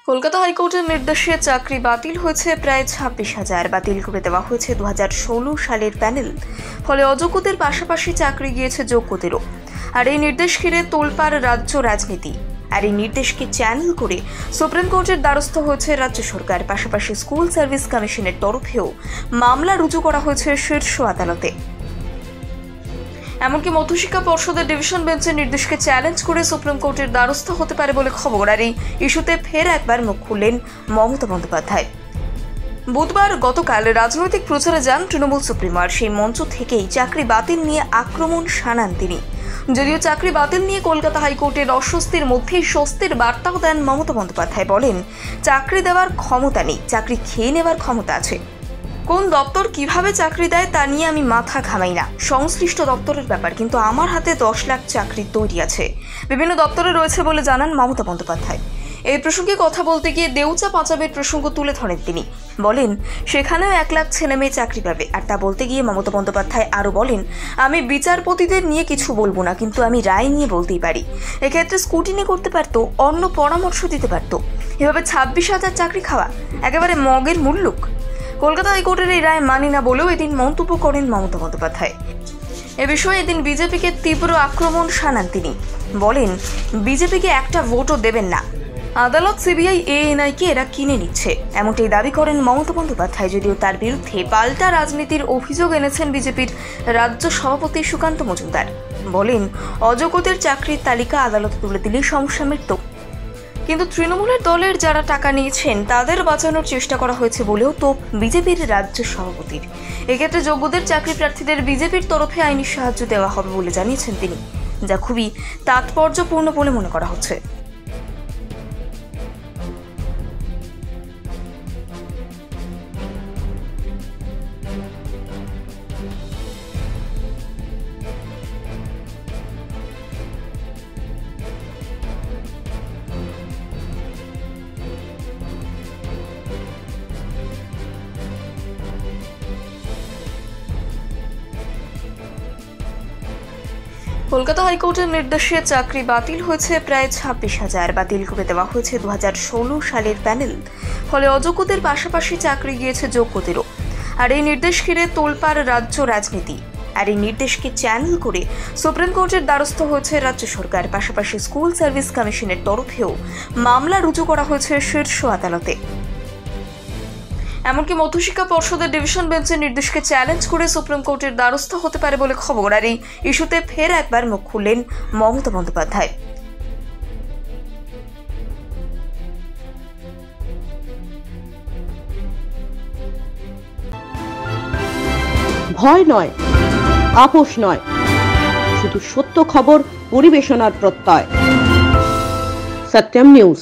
কলকাতা হাইকোর্টের নির্দেশে চাকরি বাতিল হয়েছে প্রায় 26,000। বাতিল করে দেওয়া হয়েছে 2016 সালের প্যানেল। ফলে অযোগ্যদের পাশাপাশি চাকরি গিয়েছে যোগ্যদেরও। আর এই নির্দেশ ঘিরে তোলপাড় রাজ্য রাজনীতি। আর এই নির্দেশকে চ্যানেল করে সুপ্রিম কোর্টের দ্বারস্থ হয়েছে রাজ্য সরকার। পাশাপাশি স্কুল সার্ভিস কমিশনের তরফেও মামলা রুজু করা হয়েছে শীর্ষ আদালতে। এমনকি মধ্যশিক্ষা পর্ষদের ডিভিশন বেঞ্চের নির্দেশকে চ্যালেঞ্জ করে সুপ্রিম কোর্টের দ্বারস্থ হতে পারে বলে খবর। আর এই ইস্যুতে ফের একবার মুখ খুললেন মমতা বন্দ্যোপাধ্যায়। বুধবার গতকাল রাজনৈতিক প্রচারে যান তৃণমূল সুপ্রিমো। আর সেই মঞ্চ থেকেই চাকরি বাতিল নিয়ে আক্রমণ শানান তিনি। যদিও চাকরি বাতিল নিয়ে কলকাতা হাইকোর্টের অস্বস্তির মধ্যেই স্বস্তির বার্তাও দেন মমতা বন্দ্যোপাধ্যায়। বলেন, চাকরি দেওয়ার ক্ষমতা নেই, চাকরি খেয়ে নেওয়ার ক্ষমতা আছে। কোন দপ্তর কিভাবে চাকরি দেয় তা নিয়ে আমি মাথা ঘামাই না, সংশ্লিষ্ট দপ্তরের ব্যাপার। কিন্তু আমার হাতে 10 লাখ চাকরি তৈরি আছে, বিভিন্ন দপ্তরে রয়েছে বলে জানান মমতা বন্দ্যোপাধ্যায়। এই প্রসঙ্গে কথা বলতে গিয়ে দেউচা পাঁচাবের প্রসঙ্গ তুলে ধরেন তিনি। বলেন, সেখানেও 1 লাখ ছেলে মেয়ে চাকরি পাবে। আর তা বলতে গিয়ে মমতা বন্দ্যোপাধ্যায় আরও বলেন, আমি বিচারপতিদের নিয়ে কিছু বলবো না, কিন্তু আমি রায় নিয়ে বলতেই পারি। এক্ষেত্রে স্কুটিনি করতে পারতো, অন্য পরামর্শ দিতে পারতো। এভাবে 26,000 চাকরি খাওয়া একেবারে মগের মুল্লুক। কলকাতা হাইকোর্টের এই রায় মানি না বলেও এদিন মন্তব্য করেন মমতা বন্দ্যোপাধ্যায়। এ বিষয়ে এদিন বিজেপিকে তীব্র আক্রমণ শানান তিনি। বলেন, বিজেপিকে একটা ভোটও দেবেন না, আদালত, সিবিআই, এএনআইকে এরা কিনে নিচ্ছে, এমনটাই দাবি করেন মমতা বন্দ্যোপাধ্যায়। যদিও তার বিরুদ্ধে পাল্টা রাজনীতির অভিযোগ এনেছেন বিজেপির রাজ্য সভাপতি সুকান্ত মজুমদার। বলেন, অযোগ্যদের চাকরির তালিকা আদালতে তুলে দিলে সমস্যা মিটত। কিন্তু তৃণমূলের দলের যারা টাকা নিয়েছেন তাদের বাঁচানোর চেষ্টা করা হয়েছে বলেও তো বিজেপির রাজ্য সভাপতির। এক্ষেত্রে যোগ্যদের চাকরি প্রার্থীদের বিজেপির তরফে আইনি সাহায্য দেওয়া হবে বলে জানিয়েছেন তিনি, যা খুবই তাৎপর্যপূর্ণ বলে মনে করা হচ্ছে। কলকাতা হাইকোর্টের নির্দেশে চাকরি বাতিল হয়েছে প্রায় 26,000। বাতিল করে দেওয়া হয়েছে 2016 সালের প্যানেল। ফলে অযোগ্যদের পাশাপাশি চাকরি গিয়েছে যোগ্যদেরও। আর এই নির্দেশ ঘিরে তোলপাড় রাজ্য রাজনীতি। আর এই নির্দেশকে চ্যানেল করে সুপ্রিম কোর্টের দ্বারস্থ হয়েছে রাজ্য সরকার। পাশাপাশি স্কুল সার্ভিস কমিশনের তরফেও মামলা রুজু করা হয়েছে শীর্ষ আদালতে। এমনকি মধ্যশিক্ষা পর্ষদের ডিভিশন বেঞ্চের নির্দেশকে চ্যালেঞ্জ করে সুপ্রিম কোর্টের দ্বারস্থ হতে পারে বলে খবর। আর এই ইস্যুতে ফের একবার মুখ খুললেন মমতা বন্দ্যোপাধ্যায়। ভয় নয়, আপোষ নয়, শুধু সত্য খবর পরিবেশনার প্রত্যয়। সত্যম নিউজ।